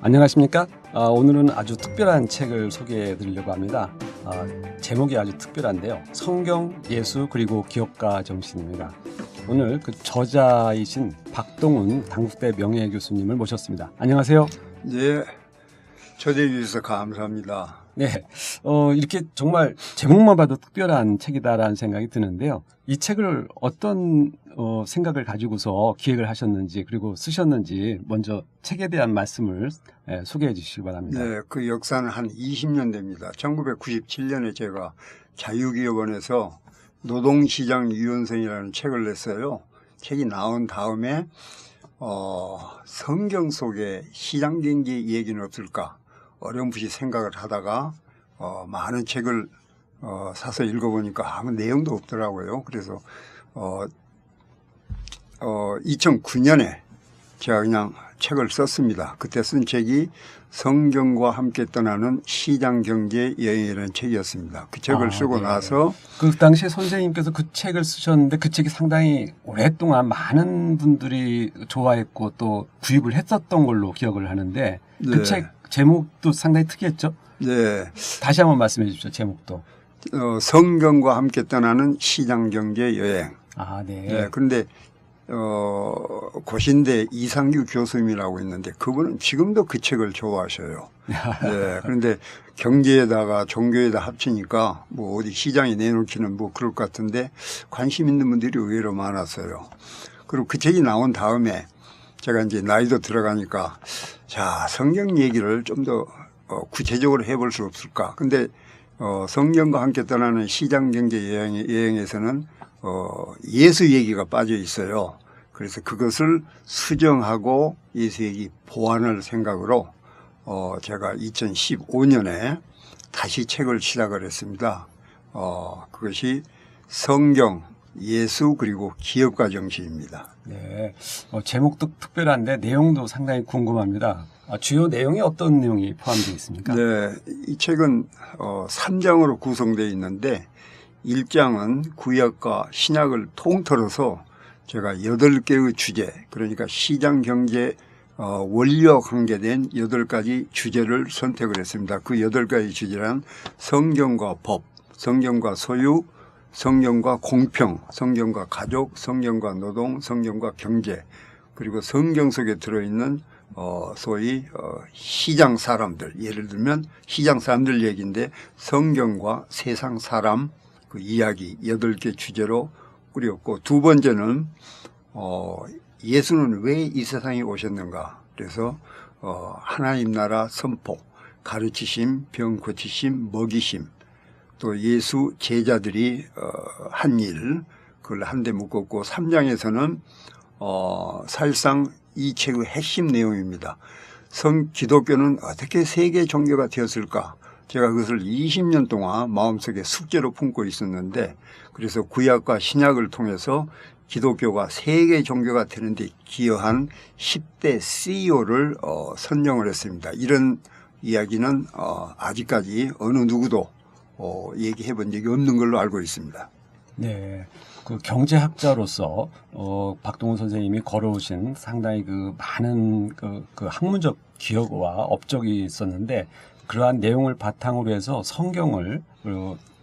안녕하십니까? 오늘은 아주 특별한 책을 소개해 드리려고 합니다. 제목이 아주 특별한데요. 성경, 예수, 그리고 기업가 정신입니다. 오늘 그 저자이신 박동훈 당국대 명예교수님을 모셨습니다. 안녕하세요. 네, 초대해 주셔서 감사합니다. 네, 이렇게 정말 제목만 봐도 특별한 책이다라는 생각이 드는데요. 이 책을 어떤 생각을 가지고서 기획을 하셨는지 그리고 쓰셨는지 먼저 책에 대한 말씀을 소개해 주시기 바랍니다. 네, 그 역사는 한 20년 됩니다. 1997년에 제가 자유기업원에서 노동시장유연성이라는 책을 냈어요. 책이 나온 다음에 성경 속에 시장경제 얘기는 없을까 어렴풋이 생각을 하다가 많은 책을 사서 읽어보니까 아무 내용도 없더라고요. 그래서 2009년에 제가 그냥 책을 썼습니다. 그때 쓴 책이 성경과 함께 떠나는 시장경제 여행이라는 책이었습니다. 그 책을 쓰고 나서 그 당시에 선생님께서 그 책을 쓰셨는데 그 책이 상당히 오랫동안 많은 분들이 좋아했고 또 구입을 했었던 걸로 기억을 하는데 그 책 제목도 상당히 특이했죠? 네. 다시 한번 말씀해 주십시오. 제목도. 성경과 함께 떠나는 시장경제 여행. 네. 그런데 고신대 이상규 교수님이라고 있는데 그분은 지금도 그 책을 좋아하셔요. 네. 그런데 경제에다가 종교에다 합치니까 뭐 어디 시장에 내놓기는 뭐 그럴 것 같은데 관심 있는 분들이 의외로 많았어요. 그리고 그 책이 나온 다음에 제가 이제 나이도 들어가니까 자, 성경 얘기를 좀 더 구체적으로 해볼 수 없을까. 근데 성경과 함께 떠나는 시장경제 여행에서는 예수 얘기가 빠져 있어요. 그래서 그것을 수정하고 예수 얘기 보완할 생각으로 제가 2015년에 다시 책을 시작을 했습니다. 그것이 성경, 예수 그리고 기업가 정신입니다. 네, 제목도 특별한데 내용도 상당히 궁금합니다. 주요 내용이 어떤 내용이 포함되어 있습니까? 네, 이 책은 3장으로 구성되어 있는데 1장은 구약과 신약을 통틀어서 제가 8개의 주제, 그러니까 시장 경제 원리와 관계된 8가지 주제를 선택을 했습니다. 그 8가지 주제란 성경과 법, 성경과 소유, 성경과 공평, 성경과 가족, 성경과 노동, 성경과 경제, 그리고 성경 속에 들어있는 소위 시장 사람들, 예를 들면 시장 사람들 얘기인데 성경과 세상 사람 그 이야기 8개 주제로 꾸렸고, 두 번째는 예수는 왜 이 세상에 오셨는가. 그래서 하나님 나라 선포, 가르치심, 병 고치심, 먹이심, 또 예수 제자들이 한 일, 그걸 한데 묶었고, 3장에서는 사실상 이 책의 핵심 내용입니다. 기독교는 어떻게 세계 종교가 되었을까? 제가 그것을 20년 동안 마음속에 숙제로 품고 있었는데, 그래서 구약과 신약을 통해서 기독교가 세계 종교가 되는데 기여한 10대 CEO를 선정을 했습니다. 이런 이야기는 아직까지 어느 누구도 얘기해 본 적이 없는 걸로 알고 있습니다. 네. 그 경제학자로서 박동훈 선생님이 걸어오신 상당히 그 많은 그 학문적 기여와 업적이 있었는데, 그러한 내용을 바탕으로 해서 성경을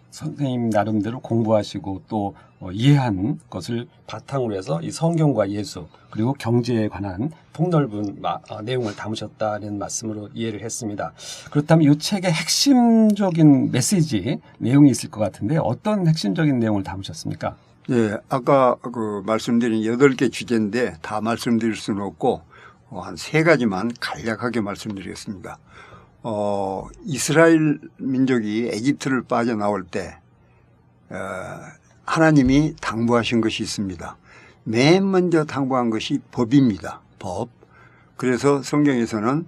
선생님 나름대로 공부하시고 또 이해한 것을 바탕으로 해서 이 성경과 예수 그리고 경제에 관한 폭넓은 내용을 담으셨다는 말씀으로 이해를 했습니다. 그렇다면 이 책의 핵심적인 메시지 내용이 있을 것 같은데 어떤 핵심적인 내용을 담으셨습니까? 네, 아까 그 말씀드린 8개 주제인데 다 말씀드릴 수는 없고 한 3가지만 간략하게 말씀드리겠습니다. 이스라엘 민족이 에집트를 빠져나올 때 하나님이 당부하신 것이 있습니다. 맨 먼저 당부한 것이 법입니다. 법. 그래서 성경에서는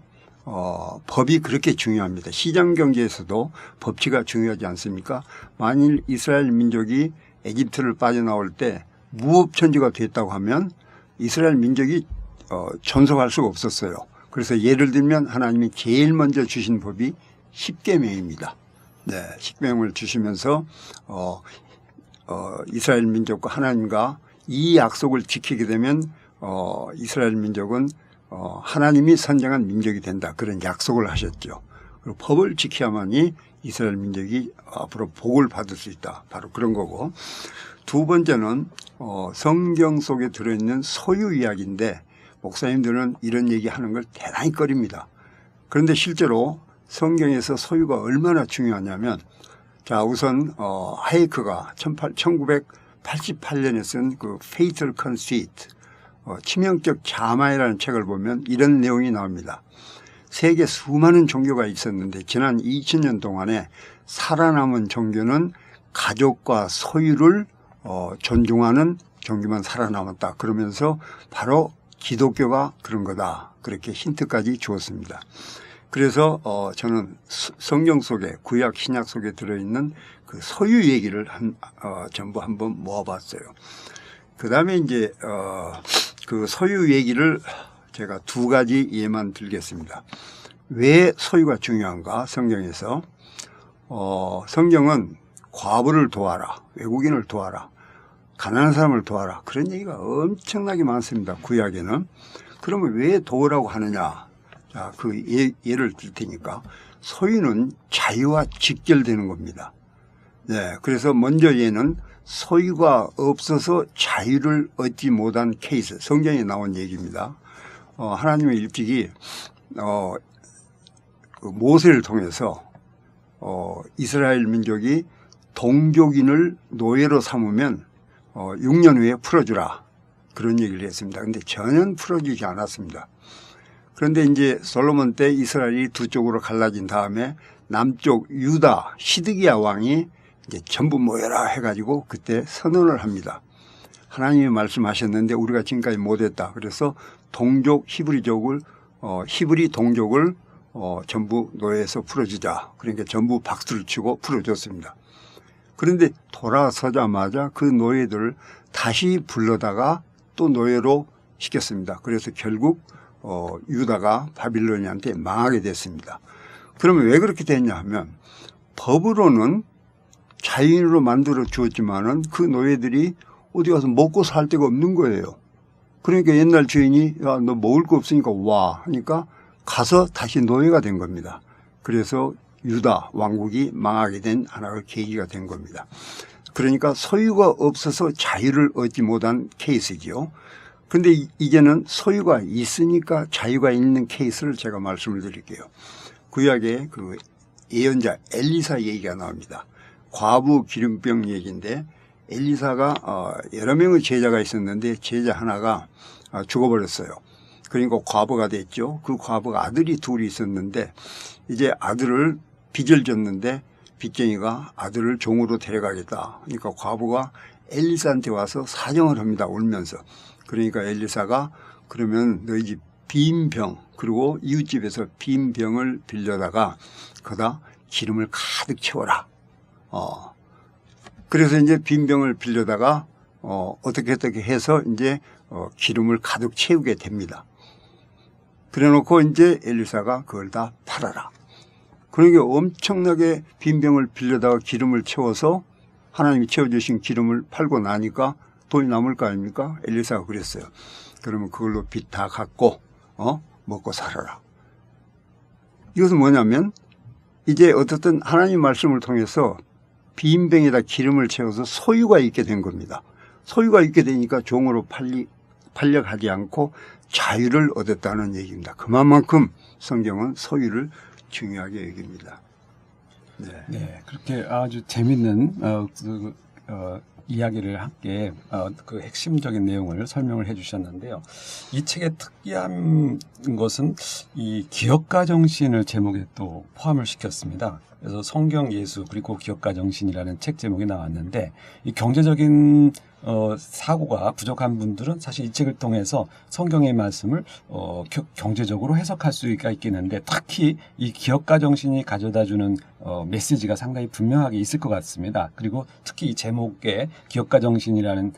법이 그렇게 중요합니다. 시장 경제에서도 법치가 중요하지 않습니까? 만일 이스라엘 민족이 에집트를 빠져나올 때 무법천지가 됐다고 하면 이스라엘 민족이 존속할 수가 없었어요. 그래서 예를 들면 하나님이 제일 먼저 주신 법이 십계명입니다. 네, 십계명을 주시면서 이스라엘 민족과 하나님과 이 약속을 지키게 되면 이스라엘 민족은 하나님이 선정한 민족이 된다. 그런 약속을 하셨죠. 그리고 법을 지켜야만이 이스라엘 민족이 앞으로 복을 받을 수 있다. 바로 그런 거고. 두 번째는 성경 속에 들어있는 소유 이야기인데 목사님들은 이런 얘기하는 걸 대단히 꺼립니다. 그런데 실제로 성경에서 소유가 얼마나 중요하냐면 자 우선 하이크가 1988년에 쓴 그 Fatal Conceit 치명적 자만이라는 책을 보면 이런 내용이 나옵니다. 세계 수많은 종교가 있었는데 지난 2000년 동안에 살아남은 종교는 가족과 소유를 존중하는 종교만 살아남았다. 그러면서 바로 기독교가 그런 거다. 그렇게 힌트까지 주었습니다. 그래서 저는 성경 속에 구약 신약 속에 들어있는 그 소유 얘기를 전부 한번 모아봤어요. 그 다음에 이제 그 소유 얘기를 제가 두 가지 예만 들겠습니다. 왜 소유가 중요한가? 성경에서 성경은 과부를 도와라, 외국인을 도와라, 가난한 사람을 도와라 그런 얘기가 엄청나게 많습니다. 구약에는. 그러면 왜 도우라고 하느냐? 자, 그 예를 들 테니까 소유는 자유와 직결되는 겁니다. 네, 그래서 먼저 얘는 소유가 없어서 자유를 얻지 못한 케이스, 성경에 나온 얘기입니다. 하나님의 일찍이 그 모세를 통해서 이스라엘 민족이 동족인을 노예로 삼으면 6년 후에 풀어주라 그런 얘기를 했습니다. 그런데 전혀 풀어주지 않았습니다. 그런데 이제 솔로몬 때 이스라엘이 두 쪽으로 갈라진 다음에 남쪽 유다 시드기야 왕이 이제 전부 모여라 해가지고 그때 선언을 합니다. 하나님이 말씀하셨는데 우리가 지금까지 못했다. 그래서 동족 히브리족을 히브리 동족을 전부 노예에서 풀어주자. 그러니까 전부 박수를 치고 풀어줬습니다. 그런데 돌아서자마자 그 노예들을 다시 불러다가 또 노예로 시켰습니다. 그래서 결국 유다가 바빌로니아한테 망하게 됐습니다. 그러면 왜 그렇게 됐냐 하면 법으로는 자유인으로 만들어 주었지만은 그 노예들이 어디 가서 먹고 살 데가 없는 거예요. 그러니까 옛날 주인이 야, 너 먹을 거 없으니까 와 하니까 가서 다시 노예가 된 겁니다. 그래서 유다 왕국이 망하게 된 하나의 계기가 된 겁니다. 그러니까 소유가 없어서 자유를 얻지 못한 케이스죠. 그런데 이제는 소유가 있으니까 자유가 있는 케이스를 제가 말씀을 드릴게요. 구약에 그 예언자 엘리사 얘기가 나옵니다. 과부 기름병 얘기인데 엘리사가 여러 명의 제자가 있었는데 제자 하나가 죽어버렸어요. 그러니까 과부가 됐죠. 그 과부가 아들이 둘이 있었는데 이제 아들을 빚을 졌는데 빚쟁이가 아들을 종으로 데려가겠다. 그러니까 과부가 엘리사한테 와서 사정을 합니다. 울면서. 그러니까 엘리사가 그러면 너희 집 빈 병 그리고 이웃집에서 빈 병을 빌려다가 거기다 기름을 가득 채워라. 그래서 이제 빈 병을 빌려다가 어떻게 해서 이제 기름을 가득 채우게 됩니다. 그래 놓고 이제 엘리사가 그걸 다 팔아라. 그러니까 엄청나게 빈 병을 빌려다가 기름을 채워서 하나님이 채워주신 기름을 팔고 나니까 돈이 남을 거 아닙니까? 엘리사가 그랬어요. 그러면 그걸로 빚 다 갚고 먹고 살아라. 이것은 뭐냐면 이제 어떻든 하나님 말씀을 통해서 빈 병에다 기름을 채워서 소유가 있게 된 겁니다. 소유가 있게 되니까 종으로 팔려가지 않고 자유를 얻었다는 얘기입니다. 그만큼 성경은 소유를 중요하게 여깁니다. 네. 네, 그렇게 아주 재밌는 이야기를 함께 그 핵심적인 내용을 설명을 해주셨는데요. 이 책의 특이한 것은 이 기업가 정신을 제목에 또 포함을 시켰습니다. 그래서 성경 예수 그리고 기업가 정신이라는 책 제목이 나왔는데 이 경제적인 사고가 부족한 분들은 사실 이 책을 통해서 성경의 말씀을 경제적으로 해석할 수가 있겠는데 특히 이 기업가 정신이 가져다주는 메시지가 상당히 분명하게 있을 것 같습니다. 그리고 특히 이 제목에 기업가 정신이라는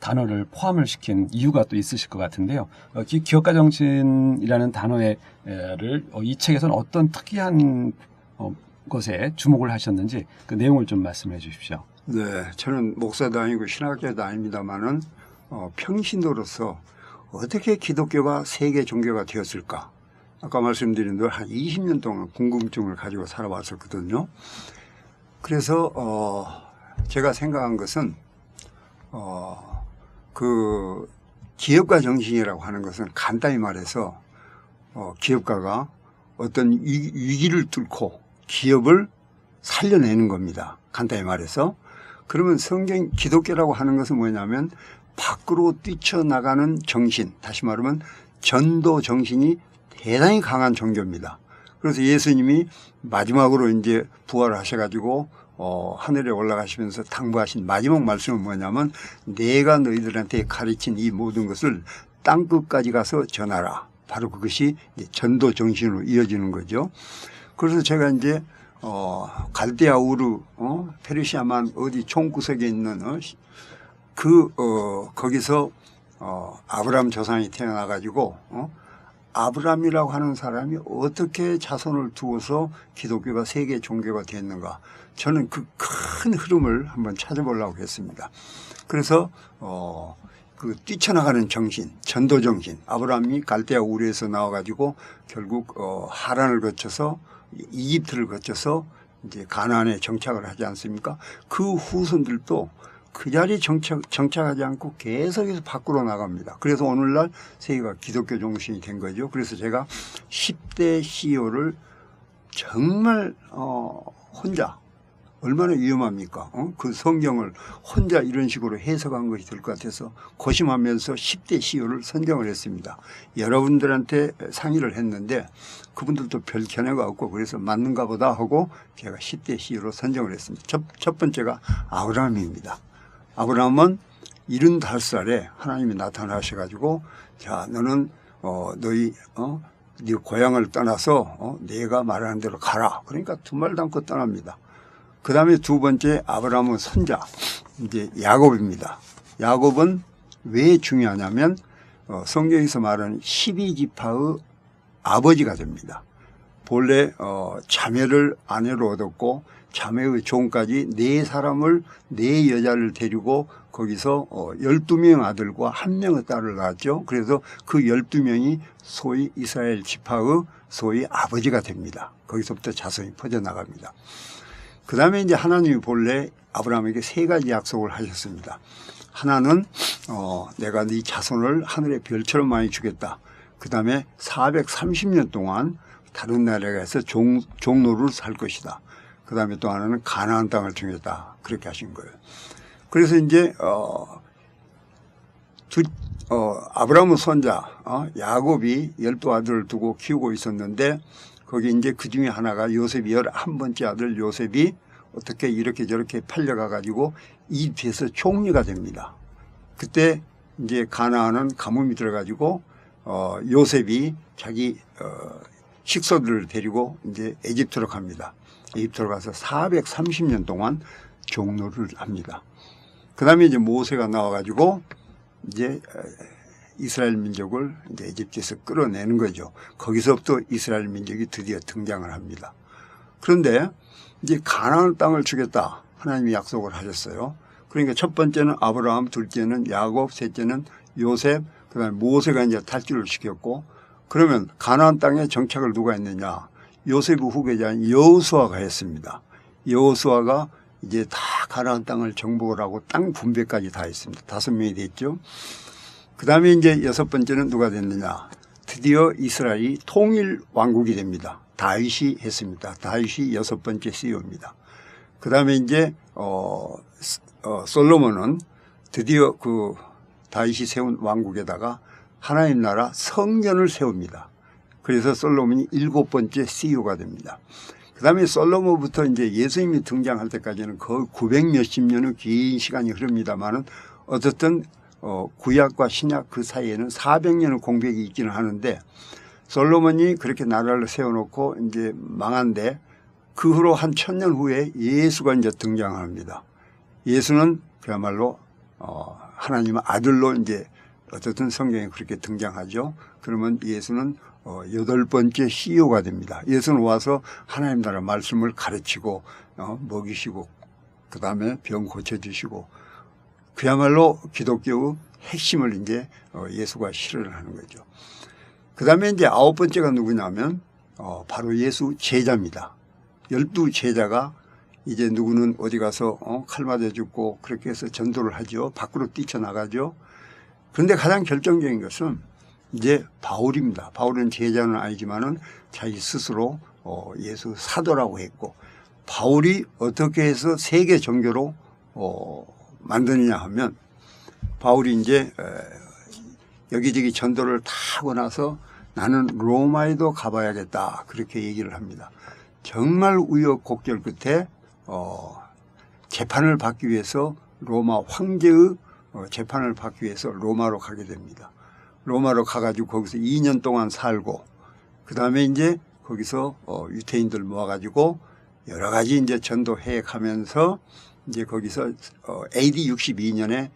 단어를 포함을 시킨 이유가 또 있으실 것 같은데요. 기업가 정신이라는 단어를 이 책에서는 어떤 특이한 것에 주목을 하셨는지 그 내용을 좀 말씀해 주십시오. 네, 저는 목사도 아니고 신학자도 아닙니다만은 평신도로서 어떻게 기독교가 세계 종교가 되었을까? 아까 말씀드린 대로 한 20년 동안 궁금증을 가지고 살아왔었거든요. 그래서 제가 생각한 것은 그 기업가 정신이라고 하는 것은 간단히 말해서 기업가가 어떤 위기를 뚫고 기업을 살려내는 겁니다. 간단히 말해서. 그러면 성경 기독교라고 하는 것은 뭐냐면 밖으로 뛰쳐나가는 정신, 다시 말하면 전도 정신이 대단히 강한 종교입니다. 그래서 예수님이 마지막으로 이제 부활을 하셔가지고 하늘에 올라가시면서 당부하신 마지막 말씀은 뭐냐면 내가 너희들한테 가르친 이 모든 것을 땅끝까지 가서 전하라. 바로 그것이 이제 전도 정신으로 이어지는 거죠. 그래서 제가 이제 갈대아 우르, 페르시아만 어디 총구석에 있는 거기서 아브라함 조상이 태어나가지고 아브라함이라고 하는 사람이 어떻게 자손을 두어서 기독교가 세계 종교가 됐는가. 저는 그 큰 흐름을 한번 찾아보려고 했습니다. 그래서 그 뛰쳐나가는 정신, 전도 정신. 아브라함이 갈대아 우르에서 나와가지고 결국 하란을 거쳐서 이집트를 거쳐서 이제 가나안에 정착을 하지 않습니까? 그 후손들도 그 자리에 정착하지 않고 계속해서 밖으로 나갑니다. 그래서 오늘날 세계가 기독교 정신이 된 거죠. 그래서 제가 10대 CEO를 정말 혼자 얼마나 위험합니까? 그 성경을 혼자 이런 식으로 해석한 것이 될 것 같아서 고심하면서 10대 CEO를 선정을 했습니다. 여러분들한테 상의를 했는데 그분들도 별 견해가 없고 그래서 맞는가 보다 하고 제가 10대 CEO로 선정을 했습니다. 첫 번째가 아브라함입니다. 아브라함은 75살에 하나님이 나타나셔가지고 자 너는 네 고향을 떠나서 내가 말하는 대로 가라. 그러니까 두 말도 않고 떠납니다. 그 다음에 두 번째 아브라함은 손자 이제 야곱입니다. 야곱은 왜 중요하냐면 성경에서 말하는 12지파의 아버지가 됩니다. 본래 자매를 아내로 얻었고 자매의 종까지 4사람을 4여자를 데리고 거기서 12명 아들과 1명의 딸을 낳았죠. 그래서 그 12명이 소위 이스라엘 지파의 소위 아버지가 됩니다. 거기서부터 자손이 퍼져나갑니다. 그 다음에 이제 하나님이 본래 아브라함에게 3가지 약속을 하셨습니다. 하나는 내가 네 자손을 하늘의 별처럼 많이 주겠다. 그 다음에 430년 동안 다른 나라에 가서 종로를 살 것이다. 그 다음에 또 하나는 가나안 땅을 주겠다. 그렇게 하신 거예요. 그래서 이제 아브라함의 손자 야곱이 12아들을 두고 키우고 있었는데 거기 이제 그 중에 하나가 요셉이 11번째 아들 요셉이 어떻게 이렇게 저렇게 팔려가 가지고 이집트에서 총리가 됩니다. 그때 이제 가나안은 가뭄이 들어 가지고 요셉이 자기 식소들을 데리고 이제 에집트로 갑니다. 에집트로 가서 430년 동안 종노를 합니다. 그 다음에 이제 모세가 나와가지고 이제 이스라엘 민족을 이제 에집트에서 끌어내는 거죠. 거기서부터 이스라엘 민족이 드디어 등장을 합니다. 그런데 이제 가나안 땅을 주겠다. 하나님이 약속을 하셨어요. 그러니까 첫 번째는 아브라함, 둘째는 야곱, 셋째는 요셉, 그 다음에 모세가 이제 탈주를 시켰고 그러면 가나안 땅에 정착을 누가 했느냐. 요셉의 후계자인 여호수아가 했습니다. 여호수아가 이제 다 가나안 땅을 정복을 하고 땅 분배까지 다 했습니다. 5명이 됐죠. 그 다음에 이제 6번째는 누가 됐느냐. 드디어 이스라엘이 통일 왕국이 됩니다. 다윗이 했습니다. 다윗이 6번째 CEO입니다. 그 다음에 이제 솔로몬은 드디어 그 다윗이 세운 왕국에다가 하나님 나라 성전을 세웁니다. 그래서 솔로몬이 7번째 CEO가 됩니다. 그 다음에 솔로몬부터 이제 예수님이 등장할 때까지는 거의 900몇십 년의 긴 시간이 흐릅니다만은 어쨌든 구약과 신약 그 사이에는 400년의 공백이 있기는 하는데 솔로몬이 그렇게 나라를 세워놓고 이제 망한데 그 후로 한 1000년 후에 예수가 이제 등장합니다. 예수는 그야말로 하나님의 아들로 이제 어쨌든 성경에 그렇게 등장하죠. 그러면 예수는 8번째 CEO가 됩니다. 예수는 와서 하나님 나라 말씀을 가르치고 먹이시고 그 다음에 병 고쳐주시고 그야말로 기독교의 핵심을 이제 예수가 실현을 하는 거죠. 그 다음에 이제 9번째가 누구냐면 바로 예수 제자입니다. 12제자가 이제 누구는 어디 가서 칼 맞아 죽고 그렇게 해서 전도를 하죠. 밖으로 뛰쳐나가죠. 그런데 가장 결정적인 것은 이제 바울입니다. 바울은 제자는 아니지만은 자기 스스로 예수 사도라고 했고, 바울이 어떻게 해서 세계 종교로 만드느냐 하면, 바울이 이제 여기저기 전도를 다 하고 나서 나는 로마에도 가봐야겠다 그렇게 얘기를 합니다. 정말 우여곡절 끝에 재판을 받기 위해서 로마 황제의 재판을 받기 위해서 로마로 가게 됩니다. 로마로 가가지고 거기서 2년 동안 살고, 그 다음에 이제 거기서 유태인들 모아가지고 여러 가지 이제 전도해 가면서 이제 거기서 AD 62년에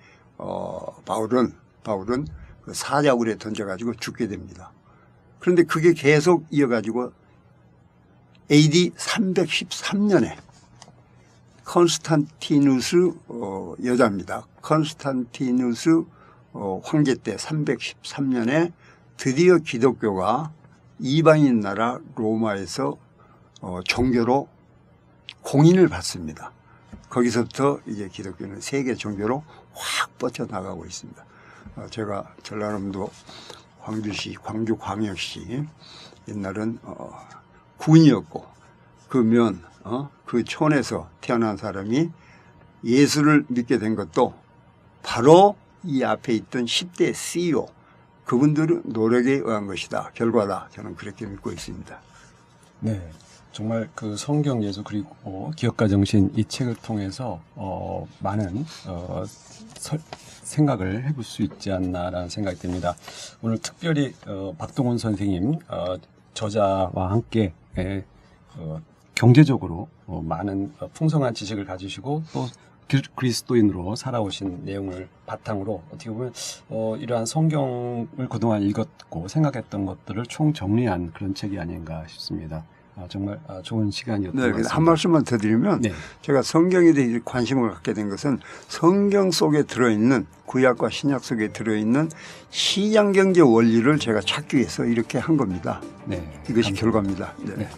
바울은 그 사자굴에 던져가지고 죽게 됩니다. 그런데 그게 계속 이어가지고 AD 313년에 컨스탄티누스 여자입니다. 컨스탄티누스 황제 때 313년에 드디어 기독교가 이방인 나라 로마에서 종교로 공인을 받습니다. 거기서부터 이제 기독교는 세계 종교로 확 뻗쳐나가고 있습니다. 제가 전라남도 광주시, 광주광역시 옛날은 군이었고 그 촌에서 태어난 사람이 예수를 믿게 된 것도 바로 이 앞에 있던 10대 CEO 그분들의 노력에 의한 것이다. 결과다. 저는 그렇게 믿고 있습니다. 네. 정말 그 성경 예수 그리고 기업가 정신 이 책을 통해서 많은 생각을 해볼 수 있지 않나라는 생각이 듭니다. 오늘 특별히 박동원 선생님 저자와 함께 경제적으로 많은 풍성한 지식을 가지시고 또 그리스도인으로 살아오신 내용을 바탕으로 어떻게 보면 이러한 성경을 그동안 읽었고 생각했던 것들을 총정리한 그런 책이 아닌가 싶습니다. 정말 좋은 시간이었던 것 같습니다. 한 말씀만 더 드리면 네. 제가 성경에 대해 관심을 갖게 된 것은 성경 속에 들어있는 구약과 신약 속에 들어있는 시장경제 원리를 제가 찾기 위해서 이렇게 한 겁니다. 네, 이것이 감사합니다. 결과입니다. 네. 네.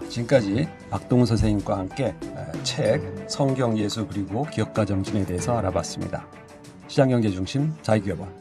지금까지 박동훈 선생님과 함께 책 성경 예수 그리고 기업가 정신에 대해서 알아봤습니다. 시장경제 중심 자유기업원